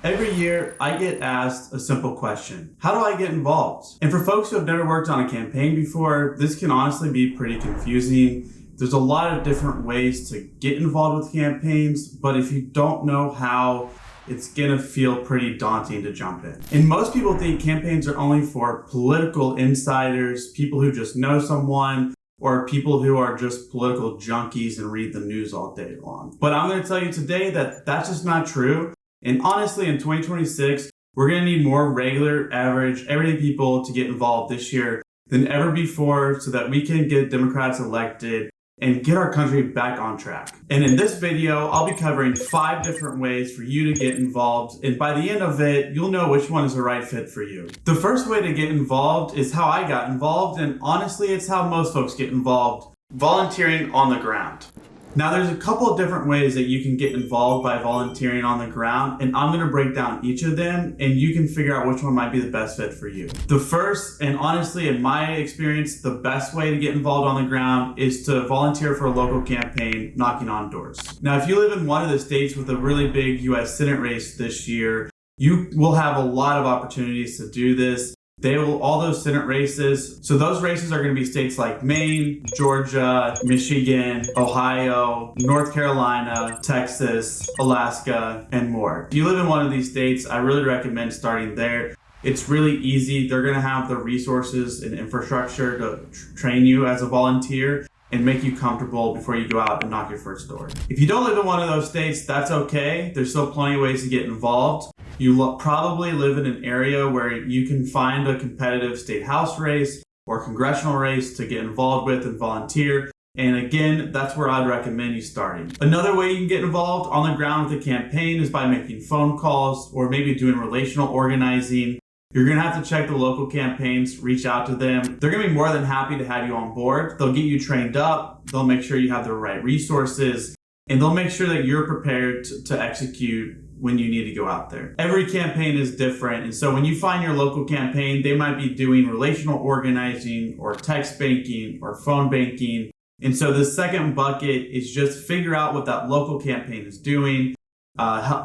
Every year, I get asked a simple question. How do I get involved? And for folks who have never worked on a campaign before, this can honestly be pretty confusing. There's a lot of different ways to get involved with campaigns, but if you don't know how, it's gonna feel pretty daunting to jump in. And most people think campaigns are only for political insiders, people who just know someone, or people who are just political junkies and read the news all day long. But I'm gonna tell you today that that's just not true. And honestly, in 2026, we're gonna need more regular, average, everyday people to get involved this year than ever before so that we can get Democrats elected and get our country back on track. And in this video, I'll be covering 5 different ways for you to get involved. And by the end of it, you'll know which one is the right fit for you. The first way to get involved is how I got involved. And honestly, it's how most folks get involved: volunteering on the ground. Now, there's a couple of different ways that you can get involved by volunteering on the ground, and I'm gonna break down each of them, and you can figure out which one might be the best fit for you. The first, and honestly, in my experience, the best way to get involved on the ground is to volunteer for a local campaign, knocking on doors. Now, if you live in one of the states with a really big US Senate race this year, you will have a lot of opportunities to do this. All those Senate races. So those races are going to be states like Maine, Georgia, Michigan, Ohio, North Carolina, Texas, Alaska, and more. If you live in one of these states, I really recommend starting there. It's really easy. They're going to have the resources and infrastructure to train you as a volunteer and make you comfortable before you go out and knock your first door. If you don't live in one of those states, that's okay. There's still plenty of ways to get involved. You probably live in an area where you can find a competitive state house race or congressional race to get involved with and volunteer. And again, that's where I'd recommend you starting. Another way you can get involved on the ground with a campaign is by making phone calls or maybe doing relational organizing. You're gonna have to check the local campaigns, reach out to them. They're gonna be more than happy to have you on board. They'll get you trained up. They'll make sure you have the right resources, and they'll make sure that you're prepared to execute when you need to go out there. Every campaign is different, and so when you find your local campaign, they might be doing relational organizing or text banking or phone banking. And so the second bucket is just figure out what that local campaign is doing,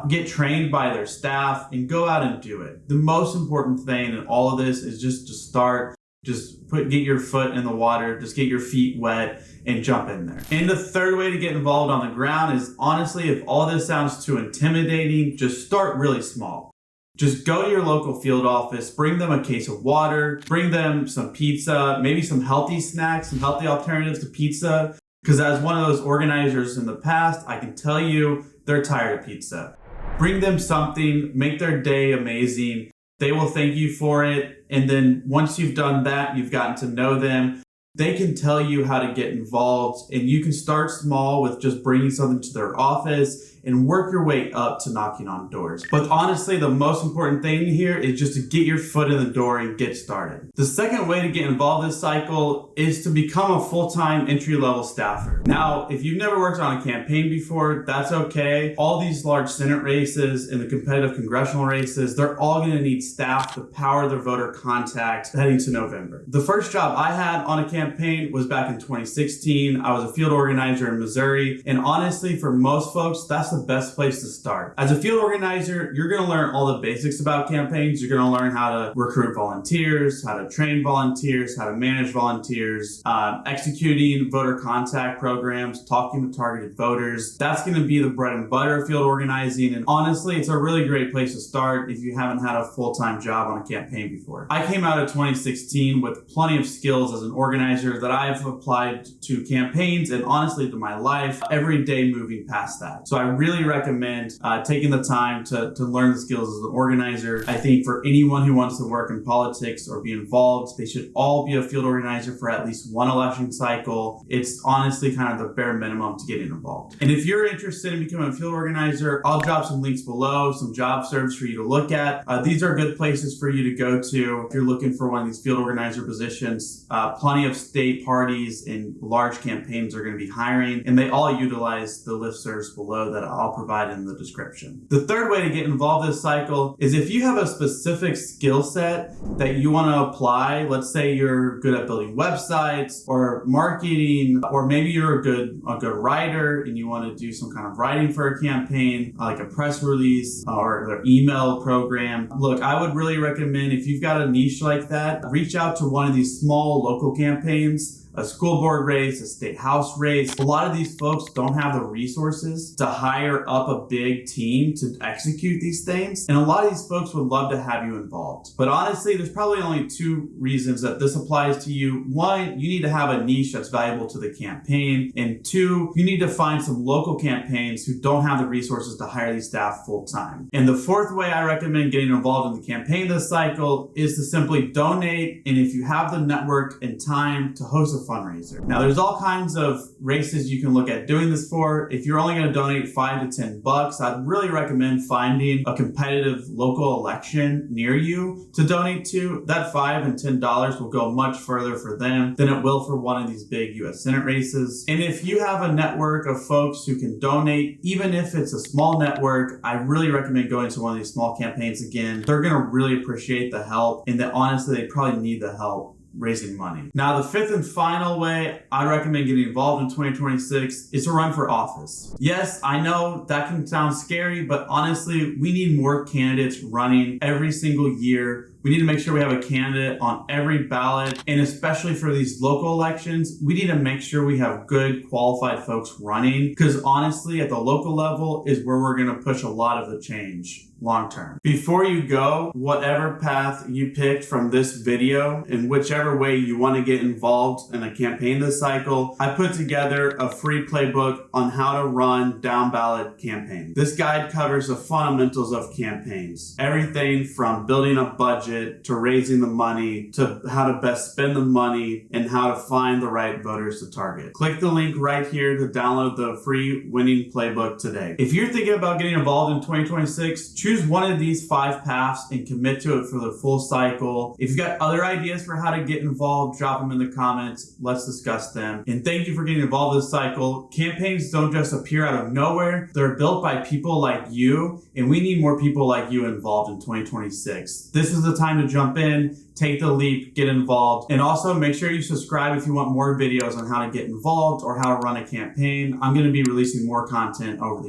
get trained by their staff, and go out and do it. The most important thing in all of this is just to start. Just get your foot in the water, just get your feet wet and jump in there. And the third way to get involved on the ground is, honestly, if all this sounds too intimidating, just start really small. Just go to your local field office, bring them a case of water, bring them some pizza, maybe some healthy snacks, some healthy alternatives to pizza. Because as one of those organizers in the past, I can tell you, they're tired of pizza. Bring them something, make their day amazing. They will thank you for it. And then once you've done that, you've gotten to know them, they can tell you how to get involved. And you can start small with just bringing something to their office and work your way up to knocking on doors. But honestly, the most important thing here is just to get your foot in the door and get started. The second way to get involved this cycle is to become a full-time entry-level staffer. Now, if you've never worked on a campaign before, that's okay. All these large Senate races and the competitive congressional races, they're all gonna need staff to power their voter contact heading to November. The first job I had on a campaign was back in 2016. I was a field organizer in Missouri. And honestly, for most folks, that's the best place to start. As a field organizer, you're gonna learn all the basics about campaigns. You're gonna learn how to recruit volunteers, how to train volunteers, how to manage volunteers, executing voter contact programs, talking to targeted voters. That's gonna be the bread and butter of field organizing. And honestly, it's a really great place to start if you haven't had a full-time job on a campaign before. I came out of 2016 with plenty of skills as an organizer that I've applied to campaigns and honestly to my life every day moving past that. So I really recommend taking the time to learn the skills as an organizer. I think for anyone who wants to work in politics or be involved, they should all be a field organizer for at least one election cycle. It's honestly kind of the bare minimum to getting involved. And if you're interested in becoming a field organizer, I'll drop some links below, some job serves for you to look at. These are good places for you to go to if you're looking for one of these field organizer positions. Plenty of state parties and large campaigns are going to be hiring, and they all utilize the listservs below that I'll provide in the description. The third way to get involved this cycle is if you have a specific skill set that you want to apply. Let's say you're good at building websites or marketing, or maybe you're a good writer and you want to do some kind of writing for a campaign, like a press release or an email program. Look, I would really recommend, if you've got a niche like that, reach out to one of these small local campaigns, a school board race, a state house race. A lot of these folks don't have the resources to hire up a big team to execute these things. And a lot of these folks would love to have you involved. But honestly, there's probably only two reasons that this applies to you. One, you need to have a niche that's valuable to the campaign. And two, you need to find some local campaigns who don't have the resources to hire these staff full time. And the fourth way I recommend getting involved in the campaign this cycle is to simply donate. And if you have the network and time to host a fundraiser. Now, there's all kinds of races you can look at doing this for. If you're only going to donate $5 to $10, I'd really recommend finding a competitive local election near you to donate to. That $5 and $10 will go much further for them than it will for one of these big U.S. Senate races. And if you have a network of folks who can donate, even if it's a small network, I really recommend going to one of these small campaigns again. They're going to really appreciate the help, and that honestly, they probably need the help raising money. Now, the fifth and final way I recommend getting involved in 2026 is to run for office. Yes, I know that can sound scary, but honestly, we need more candidates running every single year. We need to make sure we have a candidate on every ballot, and especially for these local elections, we need to make sure we have good qualified folks running, because honestly, at the local level is where we're going to push a lot of the change long term. Before you go, whatever path you picked from this video, in whichever way you want to get involved in a campaign this cycle, I put together a free playbook on how to run down ballot campaigns. This guide covers the fundamentals of campaigns, everything from building a budget to raising the money, to how to best spend the money, and how to find the right voters to target. Click the link right here to download the free winning playbook today. If you're thinking about getting involved in 2026, choose one of these 5 paths and commit to it for the full cycle. If you've got other ideas for how to get involved, drop them in the comments. Let's discuss them. And thank you for getting involved this cycle. Campaigns don't just appear out of nowhere. They're built by people like you, and we need more people like you involved in 2026. This is the time to jump in, take the leap, get involved, and also make sure you subscribe if you want more videos on how to get involved or how to run a campaign. I'm going to be releasing more content over the